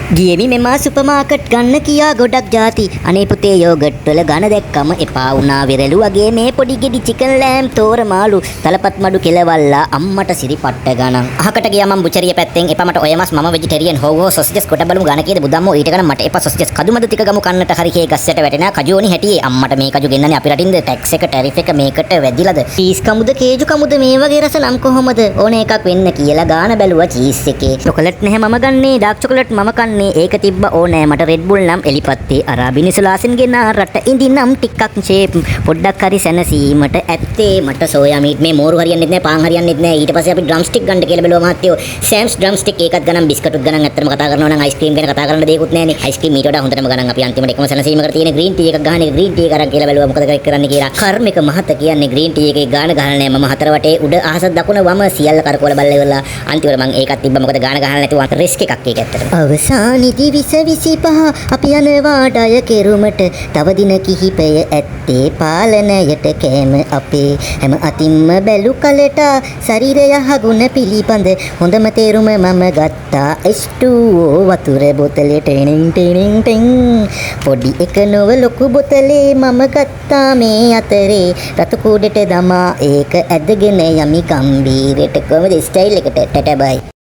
ගියමි මෙම super market ගන්න කියා ගොඩක් ಜಾති. අනේ පුතේ යෝගට් වල ඝන දැක්කම එපා වුණා වෙරළු වගේ මේ පොඩි ගෙඩි චිකන් ලෑම් තෝරමාලු තලපත් මඩු කෙලවල්ලා අම්මට සිරිපට්ට ගණන්. අහකට ගියා මම බුචරිය පැත්තෙන් එපා මට ඔය මස් මම වෙජිටේරියන් හොව් සොසේජස් කොට බලමු ගණ කීයද බුදම්මෝ ඊට ගණන් මට එපා සොසේජස් කදුමද ටික ගමු කන්නට හරි කේ ගස්සට වැටෙනා කජෝනි හැටියේ අම්මට මේ කජු ගෙන්නන්නේ අපි රටින්ද ටැක්ස් එක ටැරිෆ් එක මේකට වැදිලාද චීස් කමුද කේජු කමුද මේ වගේ රස නම් කොහොමද ඕන එකක් වෙන්න කියලා ගාන බැලුවා චීස් එකේ චොකලට් නැහැ මම ගන්නේ ඩාර්ක් චොකලට් මම කන්නේ ඒක තිබ්බ ඕනෑ මට රෙඩ් බුල් නම් එලිපත්තේ අරාබිනිසුලාසෙන් ගෙන රට ඉඳිනම් ටිකක් ෂේප් පොඩ්ඩක් හරි සැනසීමට ඇත්තේ මට සෝයා මීට් මේ මෝරු හරියන්නෙත් නැහැ පාන් හරියන්නෙත් නැහැ ඊට පස්සේ අපි ඩ්‍රම් ස්ටික් ගන්න කියලා බැලුවා මහත්තයෝ සෑම්ස් ඩ්‍රම් ස්ටික් ඒකත් ගණන් බිස්කටුත් ගණන් ඇත්තටම කතා කරනවා නම් අයිස්ක්‍රීම් ගැන කතා කරන්න දෙයක්වත් නැහැනේ අයිස්ක්‍රීම් ඊට වඩා හොඳටම ගණන් අපි අන්තිමට එකම සැනසීමකට තියෙන ග්‍රීන් ටී එකක් ගහන්නේ ග්‍රීන් ටී එකක් අරන් කියලා බැලුවා මොකද කරන්නේ කියලා කර්මික මහත කියන්නේ ග්‍රීන් ටී එකේ ගාන ගහලා නැහැ මම හතර වටේ උඩ අහස දකුණ වම සියල්ල කරකවල බලලා ඉවරලා අන්තිමට මම ඒකත් තිබ්බා මොකද ගාන ගහලා නැතුව රිස්ක් එකක් ඒක ඇත්තටම අවසානයේදී 25 අපි යනවා ඩය කෙරුමට තව දින කිහිපය ඇත්තේ පාලනයට කෑම අපේ හැම අතින්ම බැලු කලට ශරීරය හගුණ පිළිබඳ හොඳම තේරුම මම ගත්තා H2O වතුර බොතලේ ටෙනින් පොඩි එක නොව ලොකු බොතලේ මම ගත්තා මේ අතරේ රතු කූඩේට දමා ඒක ඇදගෙන යමි ගම්බීරට කොහමද ස්ටයිල් එකට ටට බයි